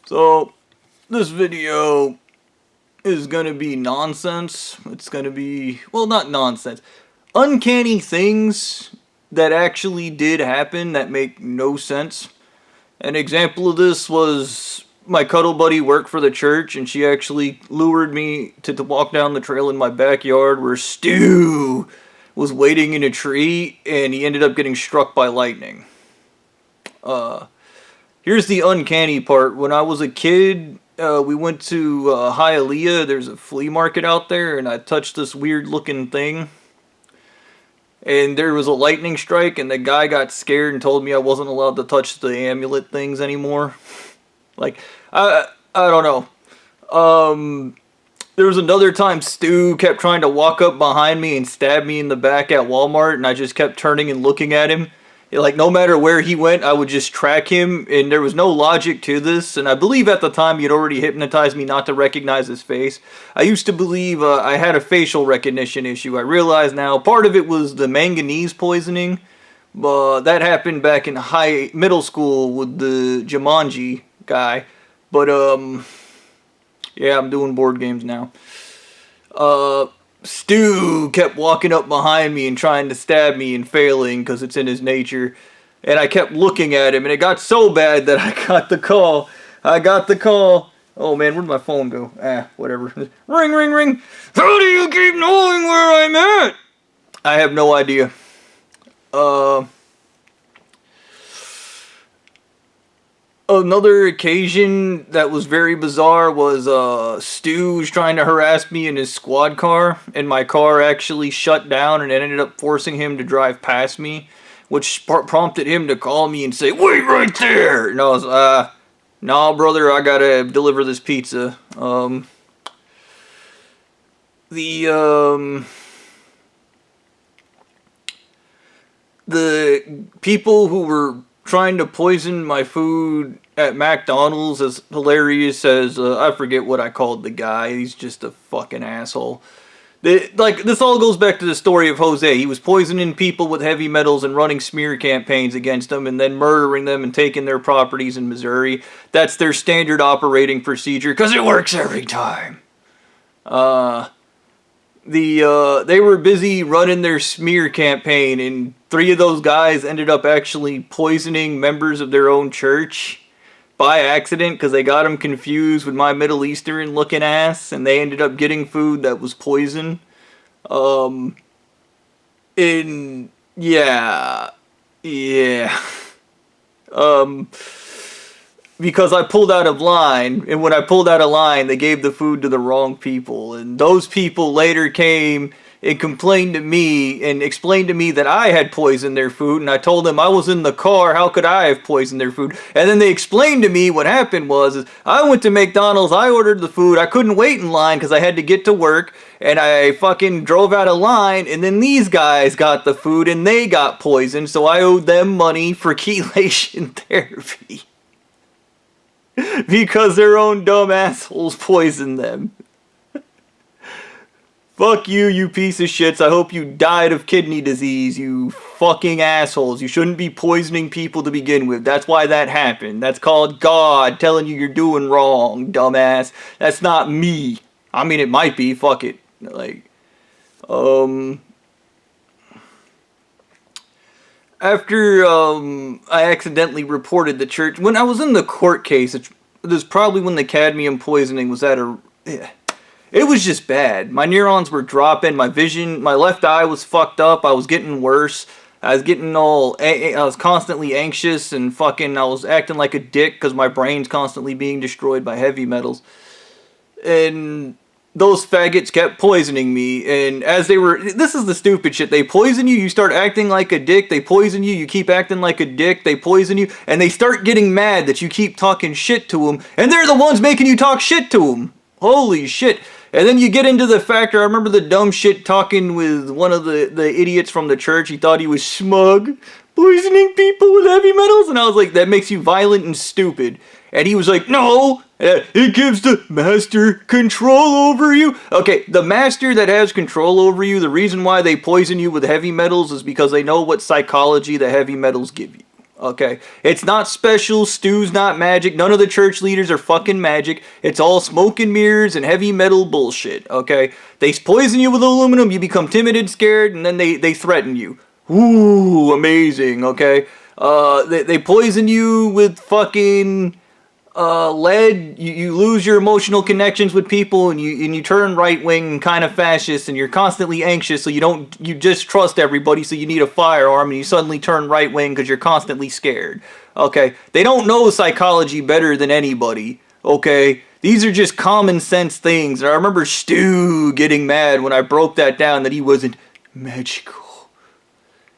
So, this video is gonna be nonsense. It's gonna be, well, not nonsense. Uncanny things that actually did happen that make no sense. An example of this was my cuddle buddy worked for the church, and she actually lured me to walk down the trail in my backyard where Stu was waiting in a tree, and he ended up getting struck by lightning. Here's the uncanny part. When I was a kid, we went to Hialeah. There's a flea market out there, and I touched this weird looking thing. And there was a lightning strike, and the guy got scared and told me I wasn't allowed to touch the amulet things anymore. Like, I don't know. There was another time Stu kept trying to walk up behind me and stab me in the back at Walmart, and I just kept turning and looking at him. Like, no matter where he went, I would just track him, and there was no logic to this, and I believe at the time he'd already hypnotized me not to recognize his face. I used to believe I had a facial recognition issue. I realize now part of it was the manganese poisoning, but that happened back in middle school with the Jumanji guy. But, yeah, I'm doing board games now. Stu kept walking up behind me and trying to stab me and failing because it's in his nature. And I kept looking at him, and it got so bad that I got the call. Oh man, where'd my phone go? Whatever. Ring, ring, ring. How do you keep knowing where I'm at? I have no idea. Another occasion that was very bizarre was Stu was trying to harass me in his squad car, and my car actually shut down, and it ended up forcing him to drive past me, which prompted him to call me and say, "Wait right there!" And I was, "Nah, brother, I gotta deliver this pizza." The people who were trying to poison my food at McDonald's as hilarious as, I forget what I called the guy. He's just a fucking asshole. This all goes back to the story of Jose. He was poisoning people with heavy metals and running smear campaigns against them and then murdering them and taking their properties in Missouri. That's their standard operating procedure because it works every time. They were busy running their smear campaign, and 3 of those guys ended up actually poisoning members of their own church by accident because they got them confused with my Middle Eastern looking ass, and they ended up getting food that was poison. And yeah. Because I pulled out of line, and when I pulled out of line, they gave the food to the wrong people, and those people later came and complained to me and explained to me that I had poisoned their food, and I told them I was in the car, how could I have poisoned their food? And then they explained to me what happened was I went to McDonald's, I ordered the food, I couldn't wait in line because I had to get to work, and I fucking drove out of line, and then these guys got the food and they got poisoned, so I owed them money for chelation therapy. Because their own dumb assholes poisoned them. Fuck you, you piece of shits. I hope you died of kidney disease, you fucking assholes. You shouldn't be poisoning people to begin with. That's why that happened. That's called God telling you you're doing wrong, dumbass. That's not me. I mean, it might be. Fuck it. After I accidentally reported the church, when I was in the court case, it was probably when the cadmium poisoning was at a... It was just bad. My neurons were dropping, my vision, my left eye was fucked up, I was getting worse, I was constantly anxious and fucking, I was acting like a dick because my brain's constantly being destroyed by heavy metals. And those faggots kept poisoning me, and as they were... This is the stupid shit. They poison you, you start acting like a dick, they poison you, you keep acting like a dick, they poison you, and they start getting mad that you keep talking shit to them, and they're the ones making you talk shit to them. Holy shit. And then you get into the factor, I remember the dumb shit talking with one of the idiots from the church, he thought he was smug, poisoning people with heavy metals, and I was like, that makes you violent and stupid. And he was like, no, it gives the master control over you. Okay, the master that has control over you, the reason why they poison you with heavy metals is because they know what psychology the heavy metals give you. Okay? It's not special. Stu's not magic. None of the church leaders are fucking magic. It's all smoke and mirrors and heavy metal bullshit. Okay? They poison you with aluminum, you become timid and scared, and then they threaten you. Ooh, amazing, okay? They poison you with fucking lead. You lose your emotional connections with people, and you turn right wing and kind of fascist, and you're constantly anxious, so you just trust everybody, so you need a firearm, and you suddenly turn right wing because you're constantly scared. Okay, they don't know psychology better than anybody. Okay, these are just common sense things. And I remember Stu getting mad when I broke that down that he wasn't magical.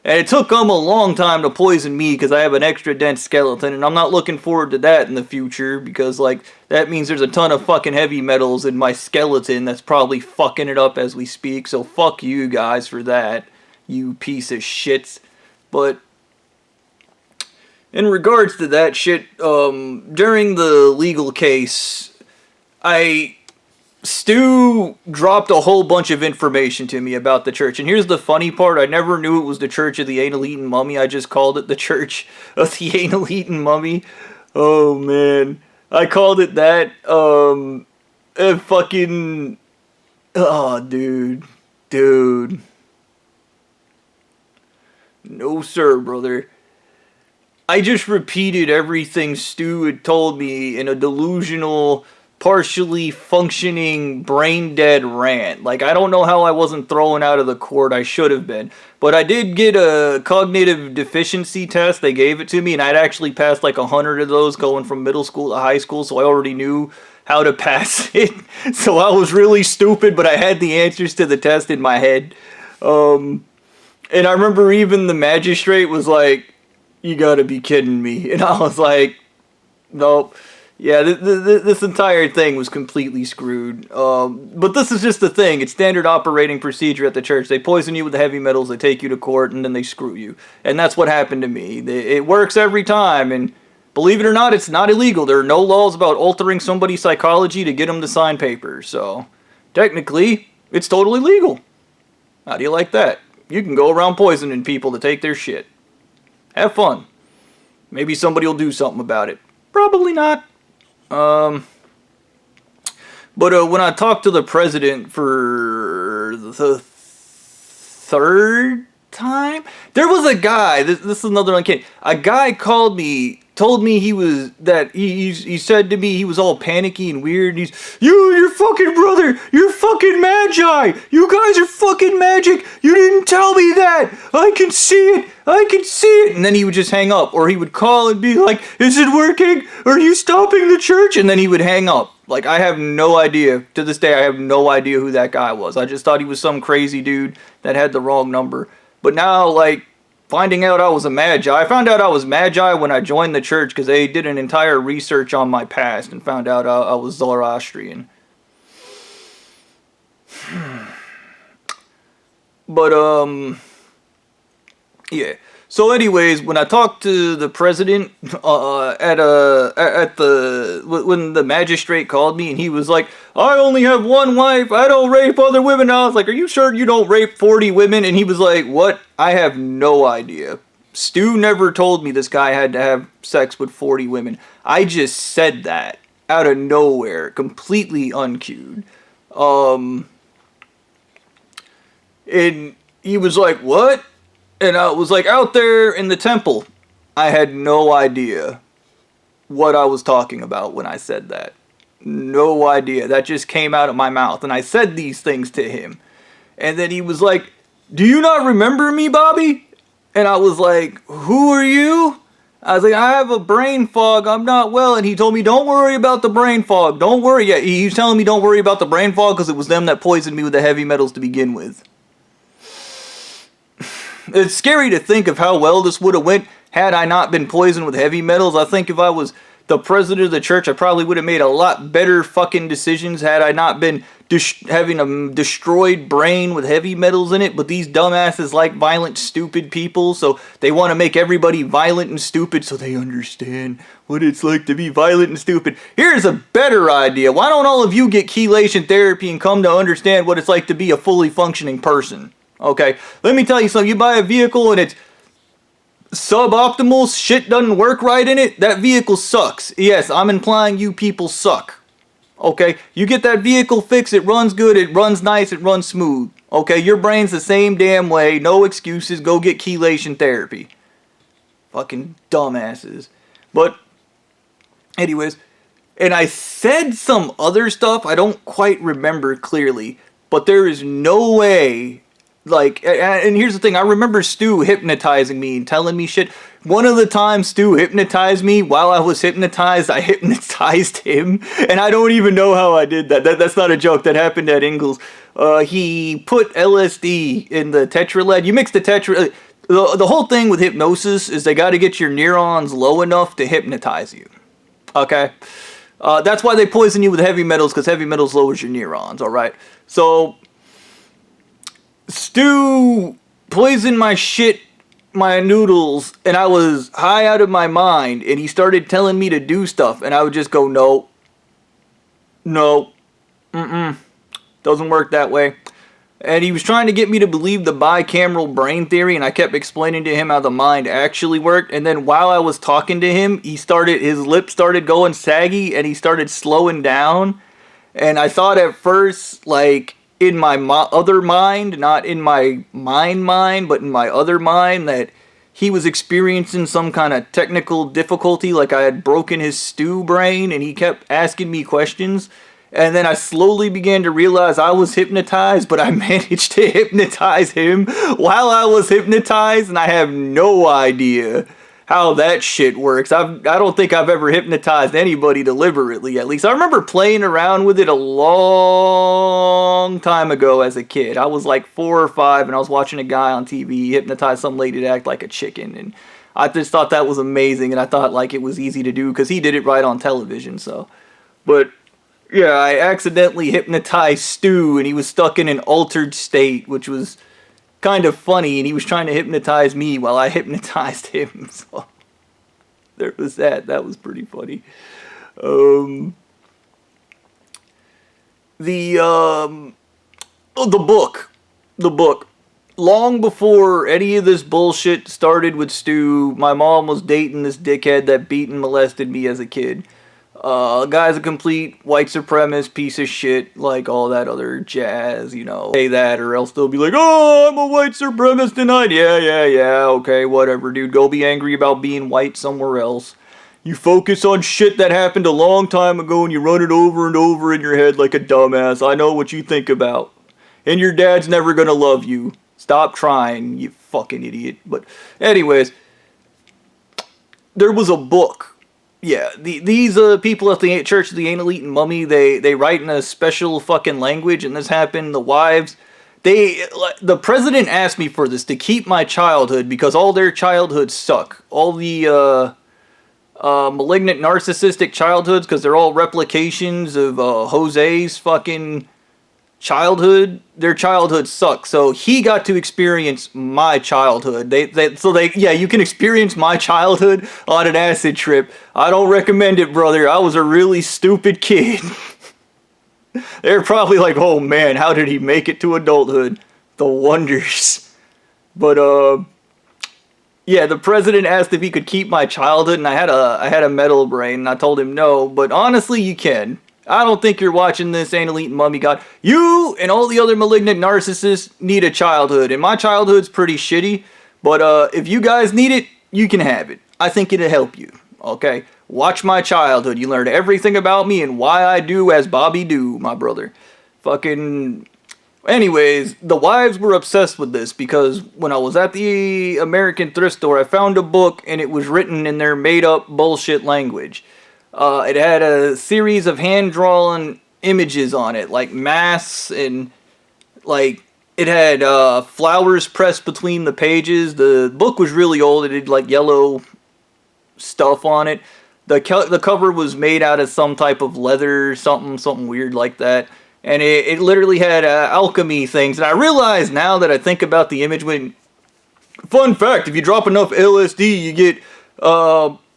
And it took them a long time to poison me because I have an extra dense skeleton, and I'm not looking forward to that in the future because, like, that means there's a ton of fucking heavy metals in my skeleton that's probably fucking it up as we speak, so fuck you guys for that, you piece of shits. But in regards to that shit, during the legal case, Stu dropped a whole bunch of information to me about the church. And here's the funny part. I never knew it was the Church of the Anal Eaten Mummy. I just called it the Church of the Anal Eaten Mummy. Oh, man. I called it that. Fucking... Oh, dude. Dude. No, sir, brother. I just repeated everything Stu had told me in a delusional, partially functioning, brain-dead rant. Like, I don't know how I wasn't thrown out of the court. I should have been. But I did get a cognitive deficiency test. They gave it to me, and I'd actually passed like 100 of those going from middle school to high school, so I already knew how to pass it. So I was really stupid, but I had the answers to the test in my head. And I remember even the magistrate was like, "You gotta be kidding me." And I was like, nope. Yeah, this entire thing was completely screwed. But this is just the thing. It's standard operating procedure at the church. They poison you with the heavy metals, they take you to court, and then they screw you. And that's what happened to me. It works every time, and believe it or not, it's not illegal. There are no laws about altering somebody's psychology to get them to sign papers. So, technically, it's totally legal. How do you like that? You can go around poisoning people to take their shit. Have fun. Maybe somebody will do something about it. Probably not. But when I talked to the president for the third time, there was a guy, this is another uncanny, a guy called me, told me he said to me he was all panicky and weird, and your fucking brother, you're fucking magi, you guys are fucking magic, you didn't tell me that, I can see it, and then he would just hang up, or he would call and be like, is it working, are you stopping the church, and then he would hang up. Like, I have no idea, to this day I have no idea who that guy was. I just thought he was some crazy dude that had the wrong number. But now, like, finding out I was a magi. I found out I was magi when I joined the church because they did an entire research on my past and found out I was Zoroastrian. But, yeah. So anyways, when I talked to the president when the magistrate called me and he was like, I only have one wife, I don't rape other women. I was like, are you sure you don't rape 40 women? And he was like, what? I have no idea. Stu never told me this guy had to have sex with 40 women. I just said that out of nowhere, completely uncued. And he was like, what? And I was like, out there in the temple, I had no idea what I was talking about when I said that. No idea. That just came out of my mouth. And I said these things to him. And then he was like, do you not remember me, Bobby? And I was like, who are you? I was like, I have a brain fog. I'm not well. And he told me, don't worry about the brain fog. Don't worry. Yeah, he was telling me don't worry about the brain fog because it was them that poisoned me with the heavy metals to begin with. It's scary to think of how well this would have went had I not been poisoned with heavy metals. I think if I was the president of the church, I probably would have made a lot better fucking decisions had I not been having a destroyed brain with heavy metals in it. But these dumbasses like violent, stupid people, so they want to make everybody violent and stupid so they understand what it's like to be violent and stupid. Here's a better idea. Why don't all of you get chelation therapy and come to understand what it's like to be a fully functioning person? Okay, let me tell you something. You buy a vehicle and it's suboptimal, shit doesn't work right in it, that vehicle sucks. Yes, I'm implying you people suck. Okay? You get that vehicle fixed, it runs good, it runs nice, it runs smooth. Okay? Your brain's the same damn way, no excuses, go get chelation therapy. Fucking dumbasses. But, anyways, and I said some other stuff I don't quite remember clearly, but there is no way, like, and here's the thing, I remember Stu hypnotizing me and telling me shit. One of the times Stu hypnotized me, while I was hypnotized, I hypnotized him, and I don't even know how I did that. That's not a joke, that happened at Ingalls. He put LSD in the tetraled. You mix the tetra... The whole thing with hypnosis is they gotta get your neurons low enough to hypnotize you. Okay? That's why they poison you with heavy metals, because heavy metals lowers your neurons, alright? So, Stu poisoned my shit, my noodles, and I was high out of my mind, and he started telling me to do stuff, and I would just go, no, doesn't work that way. And he was trying to get me to believe the bicameral brain theory, and I kept explaining to him how the mind actually worked. And then while I was talking to him, his lips started going saggy, and he started slowing down. And I thought at first, like, in my other mind, not in my mind, but in my other mind, that he was experiencing some kind of technical difficulty, like I had broken his stew brain, and he kept asking me questions. And then I slowly began to realize I was hypnotized, but I managed to hypnotize him while I was hypnotized, and I have no idea how that shit works. I don't think I've ever hypnotized anybody deliberately, at least. I remember playing around with it a long time ago as a kid. I was like 4 or 5, and I was watching a guy on TV hypnotize some lady to act like a chicken, and I just thought that was amazing, and I thought like it was easy to do because he did it right on television, so. But yeah, I accidentally hypnotized Stu, and he was stuck in an altered state, which was kind of funny, and he was trying to hypnotize me while I hypnotized him, so there was that. That was pretty funny. The book. Long before any of this bullshit started with Stu, my mom was dating this dickhead that beat and molested me as a kid. Guy's a complete white supremacist piece of shit, like all that other jazz, you know. Say that or else they'll be like, oh, I'm a white supremacist tonight. Yeah, okay, whatever, dude. Go be angry about being white somewhere else. You focus on shit that happened a long time ago and you run it over and over in your head like a dumbass. I know what you think about. And your dad's never gonna love you. Stop trying, you fucking idiot. But anyways, there was a book. Yeah, these people at the Church of the Anal Eating Mummy, they write in a special fucking language, and this happened, the wives, the president asked me for this to keep my childhood, because all their childhoods suck. All the, malignant narcissistic childhoods, because they're all replications of, Jose's fucking childhood. Their childhood sucks, so he got to experience my childhood. Yeah, you can experience my childhood on an acid trip. I don't recommend it, brother. I was a really stupid kid. They're probably like, oh man, how did he make it to adulthood? The wonders. But yeah, the president asked if he could keep my childhood, and I had a metal brain, and I told him no, but honestly, you can. I don't think you're watching this Anal Eating Mummy God. You and all the other malignant narcissists need a childhood, and my childhood's pretty shitty, but if you guys need it, you can have it. I think it'll help you, okay? Watch my childhood. You learn everything about me and why I do as Bobby do, my brother. Fucking... Anyways, the wives were obsessed with this because when I was at the American thrift store, I found a book, and it was written in their made-up bullshit language. It had a series of hand-drawn images on it, like masks, and like it had flowers pressed between the pages. The book was really old. It had like yellow stuff on it. The cover was made out of some type of leather, something weird like that. And it literally had alchemy things. And I realize now that I think about the image, fun fact, if you drop enough LSD, you get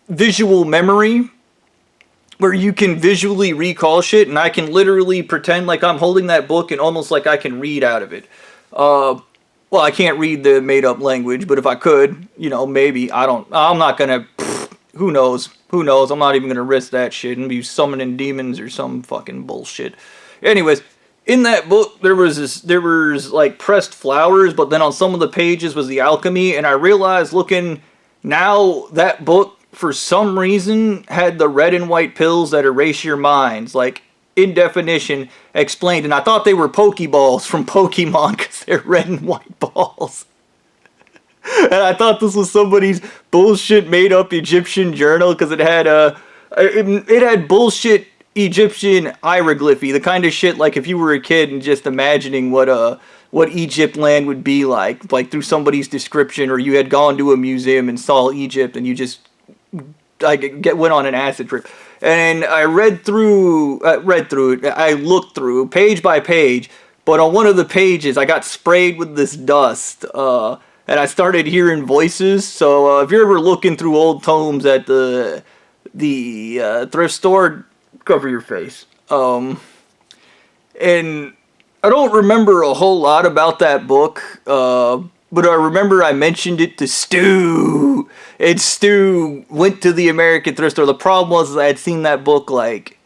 visual memory, where you can visually recall shit, and I can literally pretend like I'm holding that book and almost like I can read out of it. well, I can't read the made up language, but if I could, maybe. I'm not gonna, who knows? Who knows? I'm not even gonna risk that shit and be summoning demons or some fucking bullshit. Anyways, in that book, there was like pressed flowers, but then on some of the pages was the alchemy, and I realized looking now that book, for some reason, had the red and white pills that erase your minds, like, in definition, explained. And I thought they were Pokeballs from Pokemon because they're red and white balls. And I thought this was somebody's bullshit made up Egyptian journal because it had bullshit Egyptian hieroglyphy, the kind of shit like if you were a kid and just imagining what Egypt land would be like through somebody's description, or you had gone to a museum and saw Egypt and you just went on an acid trip. And I read through it. I looked through page by page, but on one of the pages I got sprayed with this dust, and I started hearing voices. So if you're ever looking through old tomes at the thrift store, cover your face. And I don't remember a whole lot about that book, but I remember I mentioned it to Stu, and Stu went to the American thrift store. The problem was I had seen that book like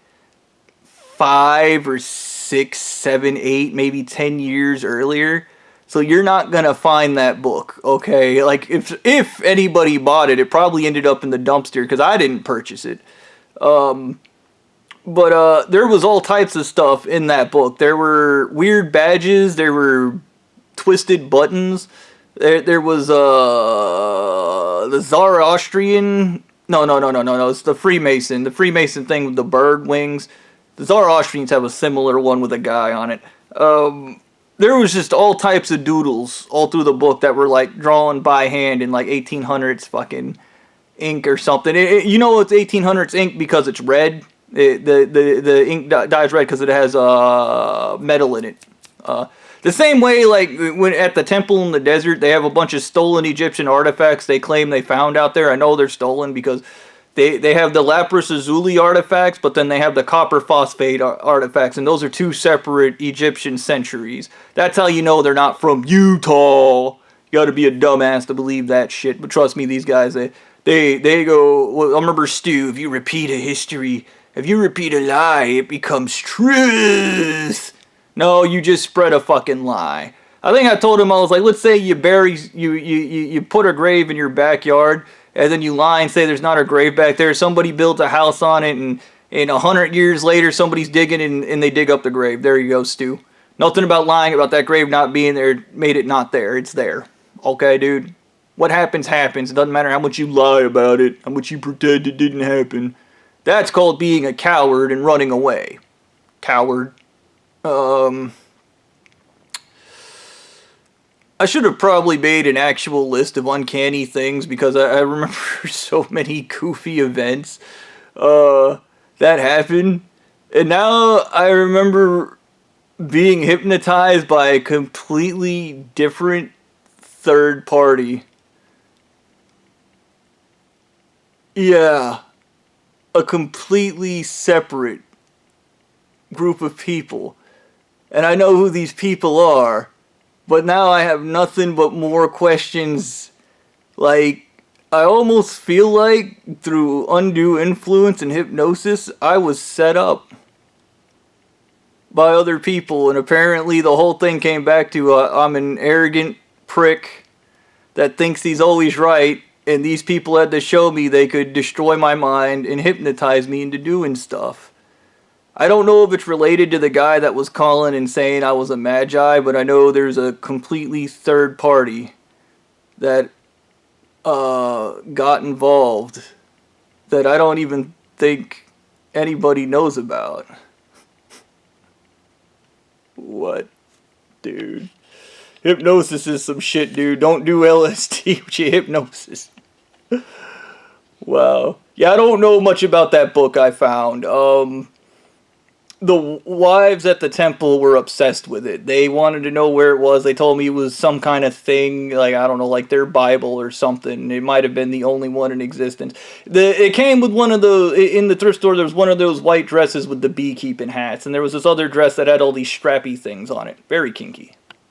5 or 6, 7, 8, maybe 10 years earlier. So you're not gonna find that book, okay? Like if anybody bought it, it probably ended up in the dumpster because I didn't purchase it. But there was all types of stuff in that book. There were weird badges. There were twisted buttons. There was the Zoroastrian. No. It's the Freemason. The Freemason thing with the bird wings. The Zoroastrians have a similar one with a guy on it. There was just all types of doodles all through the book that were like drawn by hand in like 1800s fucking ink or something. It's 1800s ink because it's red. The ink dyes red because it has metal in it. The same way, like when at the temple in the desert, they have a bunch of stolen Egyptian artifacts they claim they found out there. I know they're stolen because they have the lapis lazuli artifacts, but then they have the copper phosphate artifacts, and those are two separate Egyptian centuries. That's how you know they're not from Utah. You got to be a dumbass to believe that shit. But trust me, these guys, they go. Well, I remember Stu. If you repeat a lie, it becomes truth. No, you just spread a fucking lie. I think I told him, I was like, let's say you put a grave in your backyard, and then you lie and say there's not a grave back there. Somebody built a house on it, and 100 years later, somebody's digging and they dig up the grave. There you go, Stu. Nothing about lying about that grave not being there made it not there. It's there. Okay, dude? What happens, happens. It doesn't matter how much you lie about it, how much you pretend it didn't happen. That's called being a coward and running away. Coward. I should have probably made an actual list of uncanny things because I remember so many goofy events that happened. And now I remember being hypnotized by a completely different third party. Yeah. A completely separate group of people. And I know who these people are, but now I have nothing but more questions. Like, I almost feel like through undue influence and hypnosis, I was set up by other people, and apparently the whole thing came back to I'm an arrogant prick that thinks he's always right, and these people had to show me they could destroy my mind and hypnotize me into doing stuff. I don't know if it's related to the guy that was calling and saying I was a magi, but I know there's a completely third party that got involved that I don't even think anybody knows about. What? Dude. Hypnosis is some shit, dude. Don't do LSD with your hypnosis. Wow. Yeah, I don't know much about that book I found. The wives at the temple were obsessed with it. They wanted to know where it was. They told me it was some kind of thing, like, I don't know, like their Bible or something. It might have been the only one in existence. It came with one of those, in the thrift store, there was one of those white dresses with the beekeeping hats, and there was this other dress that had all these strappy things on it. Very kinky.